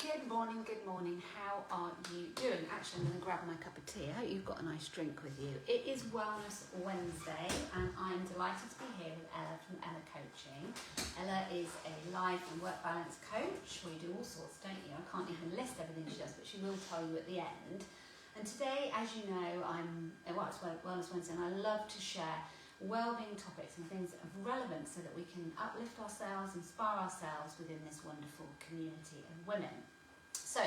Good morning. How are you doing? Actually, I'm going to grab my cup of tea. I hope you've got a nice drink with you. It is Wellness Wednesday, and I'm delighted to be here with Ella from Ella Coaching. Ella is a life and work balance coach. We do all sorts, don't you? I can't even list everything she does, but she will tell you at the end. And today, as you know, it's Wellness Wednesday, and I love to share wellbeing topics and things of relevance so that we can uplift ourselves, inspire ourselves within this wonderful community of women. So,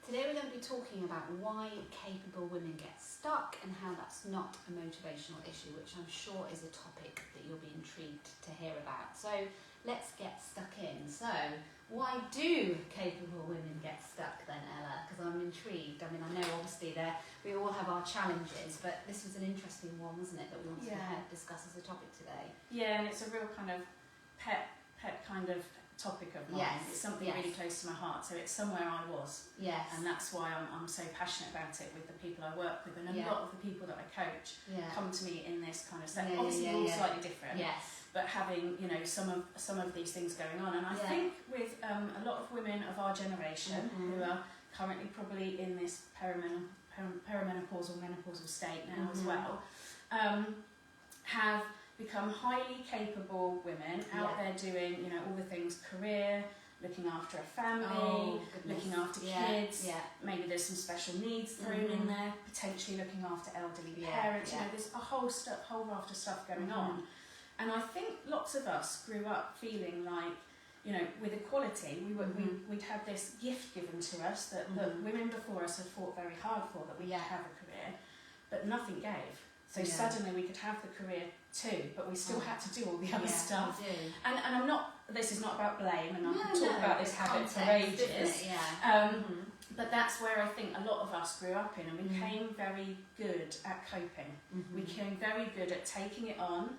today we're going to be talking about why capable women get stuck and how that's not a motivational issue, which I'm sure is a topic that you'll be intrigued to hear about. So, let's get stuck in. So, why do capable women get stuck then, Ella? Because I'm intrigued. I mean, I know obviously we all have our challenges, but this was an interesting one, wasn't it, that we wanted to discuss as a topic today? Yeah, and it's a real kind of pet kind of topic of mine. Yes. It's something really close to my heart, so it's somewhere I was. Yes. And that's why I'm so passionate about it with the people I work with, and a lot of the people that I coach come to me in this kind of setting. Obviously, all slightly different. Yes. But having, some of these things going on, and I think with a lot of women of our generation who are currently probably in this perimenopausal, menopausal state now as well, have become highly capable women out there doing, all the things: career, looking after a family, looking after kids. Maybe there's some special needs thrown in there, potentially looking after elderly parents. There's a whole raft of stuff going on. And I think lots of us grew up feeling like, with equality, we'd had this gift given to us that women before us had fought very hard for, that we could have a career, but nothing gave. So suddenly we could have the career too, but we still had to do all the other stuff. And I'm not, this is not about blame, and I'll talk about this habit for ages. But that's where I think a lot of us grew up in, and we became very good at coping. We became very good at taking it on,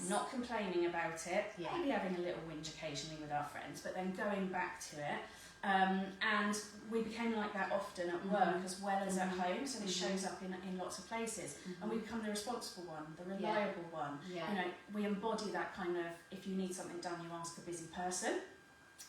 not complaining about it, maybe having a little whinge occasionally with our friends, but then going back to it. And we became like that often at work as well as at home, so it shows up in lots of places. And we become the responsible one, the reliable one. We embody that kind of, if you need something done, you ask a busy person.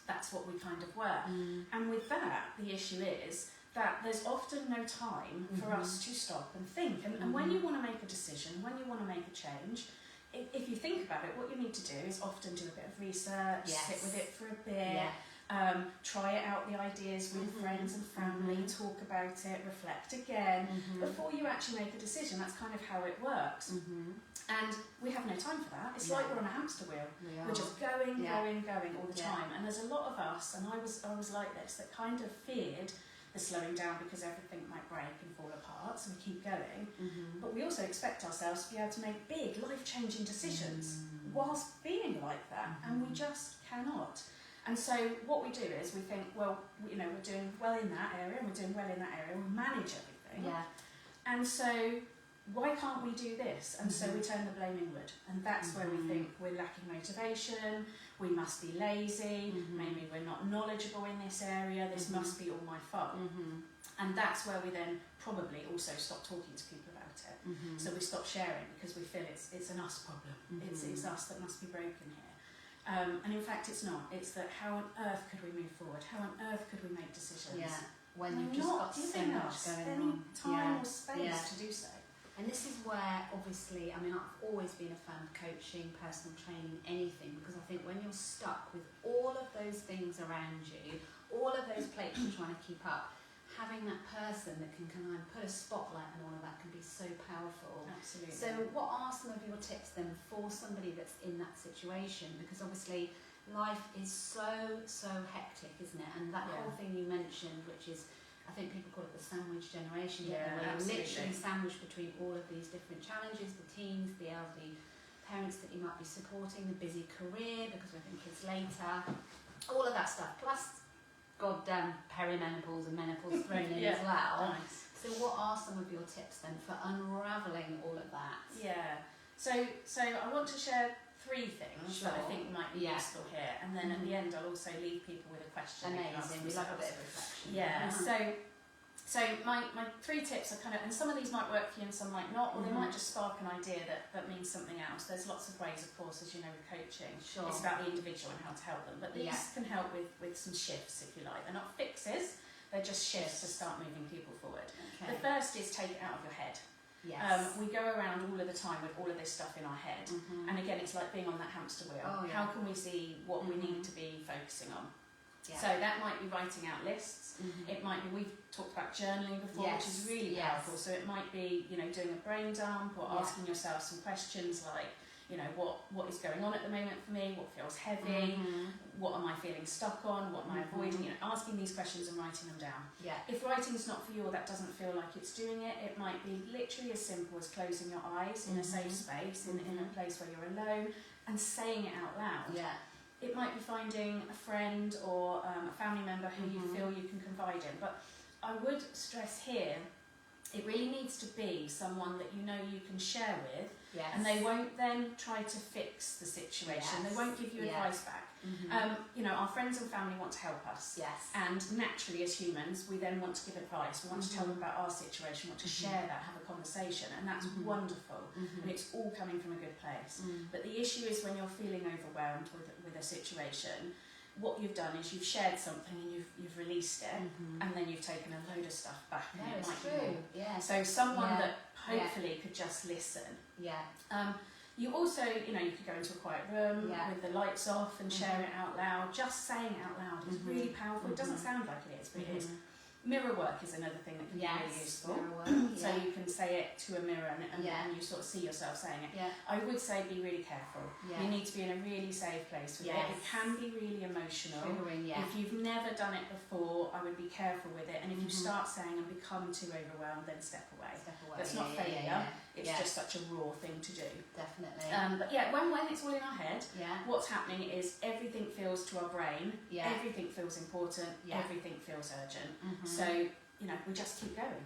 That's what we kind of were. And with that, the issue is that there's often no time for us to stop and think. And when you want to make a decision, when you want to make a change, if you think about it, what you need to do is often do a bit of research, sit with it for a bit, try it out, the ideas with friends and family, talk about it, reflect again, before you actually make a decision. That's kind of how it works. And we have no time for that. It's like we're on a hamster wheel. We're just going all the time. And there's a lot of us, and I was like this, that kind of feared the slowing down because everything might break and fall apart, so we keep going. But we also expect ourselves to be able to make big, life-changing decisions whilst being like that, and we just cannot. And so what we do is we think, well, we're doing well in that area, and we're doing well in that area, we manage everything. And so why can't we do this? And so we turn the blame inward, and that's where we think we're lacking motivation, we must be lazy, maybe we're not knowledgeable in this area, this must be all my fault. And that's where we then probably also stop talking to people about it. So we stop sharing because we feel it's an us problem. It's us that must be broken here. And in fact it's not. It's that how on earth could we move forward? How on earth could we make decisions? When you've just got so much going on. Time or space to do so. And this is where, obviously, I've always been a fan of coaching, personal training, anything, because I think when you're stuck with all of those things around you, all of those plates you're trying to keep up, having that person that can kind of put a spotlight on all of that can be so powerful. Absolutely. So what are some of your tips then for somebody that's in that situation? Because obviously life is so hectic, isn't it? And that whole thing you mentioned, which is, I think people call it the sandwich generation, where you're literally sandwiched between all of these different challenges, the teens, the elderly parents that you might be supporting, the busy career because we're having kids later, all of that stuff, plus goddamn perimenopause and menopause thrown in as well. So what are some of your tips then for unravelling all of that? So I want to share 3 things that I think might be useful here, and then at the end I'll also leave people with a question. Amazing, we love a bit of reflection. So my 3 tips are kind of, and some of these might work for you and some might not, or they might just spark an idea that means something else. There's lots of ways, of course, as you know, with coaching. Sure. It's about the individual and how to help them. But these can help with some shifts, if you like. They're not fixes, they're just shifts to start moving people forward. Okay. The first is take it out of your head. Yes. We go around all of the time with all of this stuff in our head. And again, it's like being on that hamster wheel. Oh, yeah. How can we see what we need to be focusing on? Yeah. So that might be writing out lists. It might be, we've talked about journaling before, which is really powerful. So it might be, you know, doing a brain dump or asking yourself some questions like, you know, what is going on at the moment for me? What feels heavy? What am I feeling stuck on? What am I avoiding? You know, asking these questions and writing them down. Yeah. If writing's not for you or that doesn't feel like it's doing it, it might be literally as simple as closing your eyes in a safe space, in a place where you're alone, and saying it out loud. Yeah. It might be finding a friend or a family member who you feel you can confide in. But I would stress here, it really needs to be someone that you know you can share with, and they won't then try to fix the situation. They won't give you advice back. You know, our friends and family want to help us. Yes. And naturally, as humans, we then want to give advice. We want to tell them about our situation, want to share that, have a conversation, and that's wonderful. And it's all coming from a good place. But the issue is when you're feeling overwhelmed with a situation, what you've done is you've shared something and you've released it, and then you've taken a load of stuff back. No, and it it's might true. be more. Yeah. So someone that hopefully could just listen. Yeah. You also, you know, you could go into a quiet room with the lights off and share it out loud. Just saying it out loud is really powerful. It doesn't sound like it is, but it is. Mirror work is another thing that can be really useful. So you can say it to a mirror and you sort of see yourself saying it. Yeah. I would say be really careful. You need to be in a really safe place with it. It can be really emotional. If you've never done it before, I would be careful with it. And if you start saying and become too overwhelmed, then step away. That's not failure. It's just such a raw thing to do. Definitely. But yeah, when it's all in our head, what's happening is everything feels to our brain, everything feels important, everything feels urgent. So, you know, we just keep going.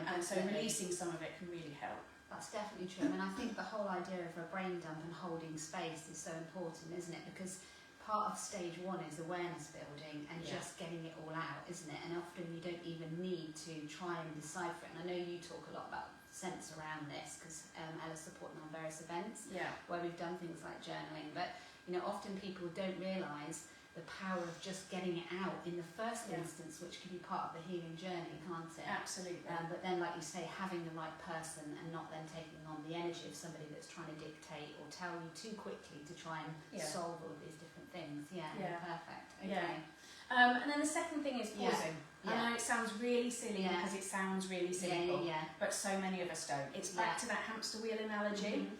And so releasing some of it can really help. That's definitely true. I mean, I think the whole idea of a brain dump and holding space is so important, isn't it? Because part of stage 1 is awareness building and just getting it all out, isn't it? And often you don't even need to try and decipher it. And I know you talk a lot about sense around this because Ella's supporting on various events where we've done things like journaling. But, you know, often people don't realise the power of just getting it out in the first instance, which can be part of the healing journey, can't it? Absolutely. But then, like you say, having the right person and not then taking on the energy of somebody that's trying to dictate or tell you too quickly to try and solve all of these different things. Perfect. Okay. And then the second thing is pausing. I know it sounds really silly because it sounds really simple, but so many of us don't. It's back to that hamster wheel analogy.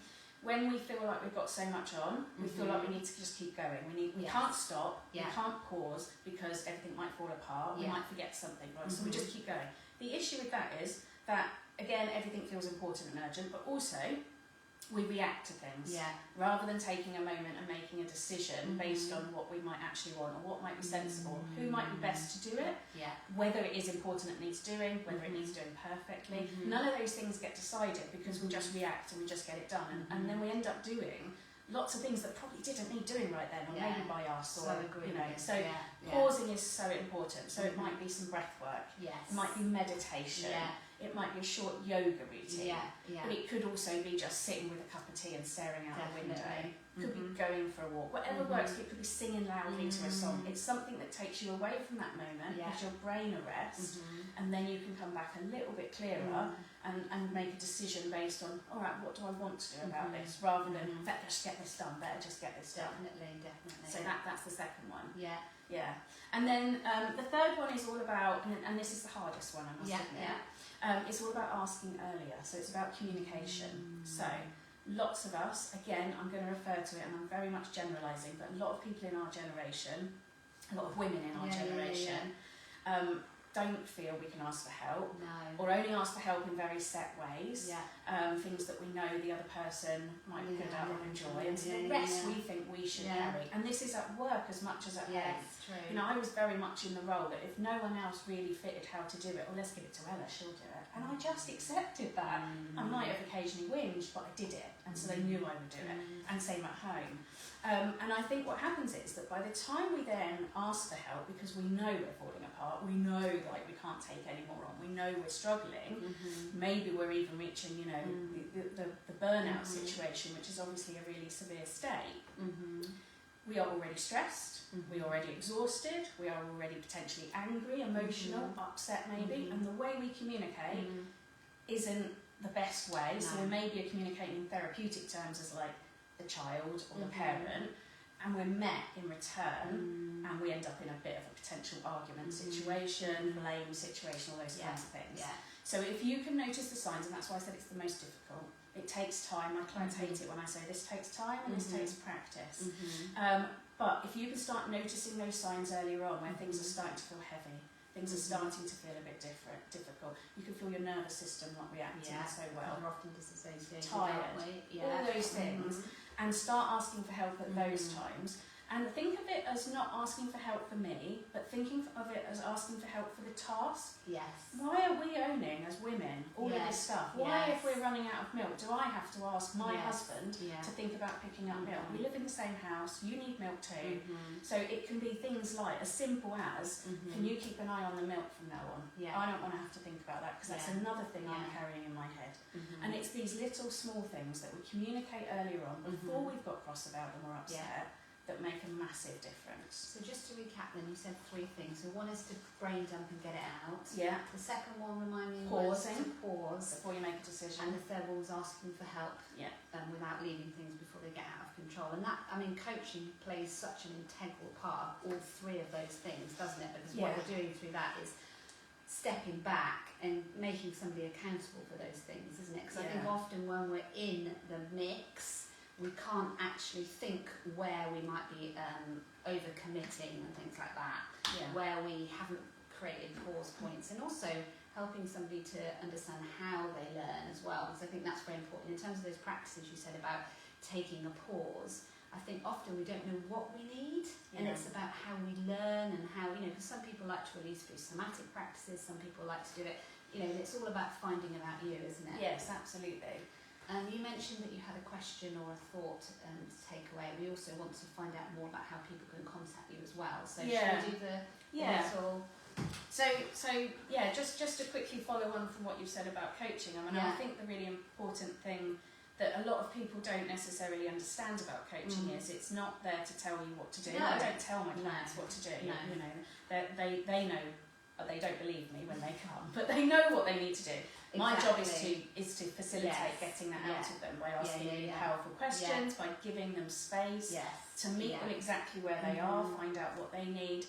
When we feel like we've got so much on, we feel like we need to just keep going. We can't stop, we can't pause because everything might fall apart, we might forget something, right? So we just keep going. The issue with that is that, again, everything feels important and urgent, but also we react to things rather than taking a moment and making a decision based on what we might actually want or what might be sensible, who might be best to do it, whether it is important it needs doing, whether it needs doing perfectly. None of those things get decided because we just react and we just get it done, and then we end up doing lots of things that probably didn't need doing right then, or maybe by us, or you know. So pausing is so important. So it might be some breath work, it might be meditation. It might be a short yoga routine. But it could also be just sitting with a cup of tea and staring out the window. It could be going for a walk. Whatever works. It could be singing loudly to a song. It's something that takes you away from that moment, gives your brain a rest, and then you can come back a little bit clearer and make a decision based on, all right, what do I want to do about this, rather than, better just get this done, better just get this done. Definitely. So that's the second one. And then the third one is all about, and this is the hardest one, I must admit. It's all about asking earlier, so it's about communication. So lots of us, again, I'm going to refer to it, and I'm very much generalising, but a lot of people in our generation, a lot of women in our generation, don't feel we can ask for help, or only ask for help in very set ways. things that we know the other person might be good at or enjoy, and so the rest we think we should carry. And this is at work as much as at home. True. You know, I was very much in the role that if no one else really fitted how to do it, well, let's give it to Ella, she'll do it. And I just accepted that. I might have occasionally whinged, but I did it, and so they knew I would do it. And same at home. And I think what happens is that by the time we then ask for help, because we know we're falling apart, we know like we can't take any more on, we know we're struggling, maybe we're even reaching, you know, the burnout situation, which is obviously a really severe state. We are already stressed, we're already exhausted, we are already potentially angry, emotional, upset maybe, and the way we communicate isn't the best way. So we maybe are communicating in therapeutic terms as like the child or the parent, and we're met in return, and we end up in a bit of a potential argument situation, blame situation, all those kinds of things. So if you can notice the signs, and that's why I said it's the most difficult, it takes time. My clients hate it when I say this takes time and this takes practice. But if you can start noticing those signs earlier on, when things are starting to feel heavy, things are starting to feel a bit difficult, you can feel your nervous system not reacting so well. We're often disassociated, tired, aren't we? all those things, and start asking for help at those times. And think of it as not asking for help for me, but thinking of it as asking for help for the task. Why are we owning, as women, all of this stuff? Why, if we're running out of milk, do I have to ask my husband to think about picking up milk? We live in the same house, you need milk too. So it can be things like as simple as, can you keep an eye on the milk from now on? I don't want to have to think about that, because that's another thing I'm carrying in my head. And it's these little small things that we communicate earlier on, before we've got cross about them or upset, that make a massive difference. So just to recap then, you said 3 things. So one is to brain dump and get it out. The second one, remind me, pausing, was to pause before you make a decision. And the third one was asking for help without leaving things before they get out of control. And that, I mean, coaching plays such an integral part of all 3 of those things, doesn't it? Because what we're doing through that is stepping back and making somebody accountable for those things, isn't it? Because I think often when we're in the mix, we can't actually think where we might be over-committing and things like that, where we haven't created pause points, and also helping somebody to understand how they learn as well, because I think that's very important. In terms of those practices you said about taking a pause, I think often we don't know what we need, and it's about how we learn and how, you know, because some people like to release through somatic practices, some people like to do it, you know, it's all about finding about you, isn't it? Yes, absolutely. You mentioned that you had a question or a thought to take away. We also want to find out more about how people can contact you as well. So should we do the little... So just to quickly follow on from what you said about coaching, I mean, I think the really important thing that a lot of people don't necessarily understand about coaching is it's not there to tell you what to do. I don't tell my clients what to do. You know, they know, they don't believe me when they come, but they know what they need to do. My job is to facilitate getting that out of them by asking really powerful questions, by giving them space to meet them exactly where they are, find out what they need.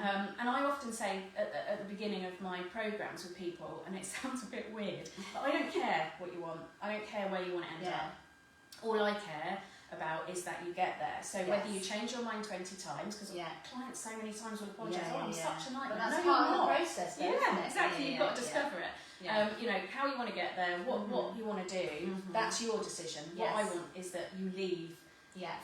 And I often say at the beginning of my programs with people, and it sounds a bit weird, but I don't care what you want. I don't care where you want to end up. All I care about is that you get there. So whether you change your mind 20 times, because clients so many times will apologise, I'm such a nightmare. But that's no, part you're of not. the process, though, isn't it? Exactly. You've got to discover it. You know, how you want to get there, what you want to do, that's your decision. What I want is that you leave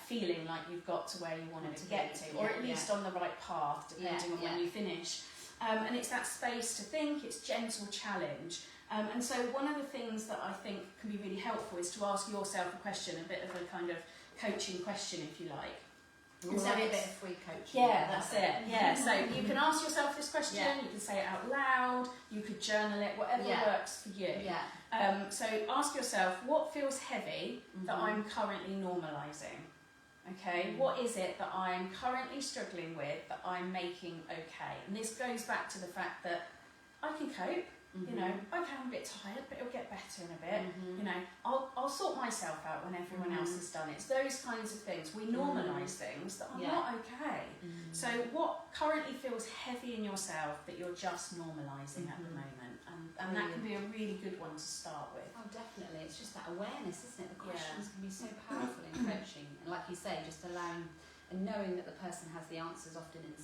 feeling like you've got to where you wanted to get to, or at least on the right path, depending on when you finish. And it's that space to think, it's gentle challenge. And so one of the things that I think can be really helpful is to ask yourself a question, a bit of a kind of coaching question, if you like. And so a bit of free coaching. Yeah, that's it. So you can ask yourself this question, you can say it out loud, you could journal it, whatever works for you. So ask yourself, what feels heavy that I'm currently normalising? Okay, what is it that I'm currently struggling with that I'm making okay? And this goes back to the fact that I can cope. You know, okay, I'm a bit tired, but it'll get better in a bit. You know, I'll sort myself out when everyone else has done it. It's those kinds of things. We normalise things that are not okay. So what currently feels heavy in yourself that you're just normalising at the moment? And that can be a really good one to start with. Oh, definitely. It's just that awareness, isn't it? The questions can be so powerful in coaching. And like you say, just allowing and knowing that the person has the answers often inside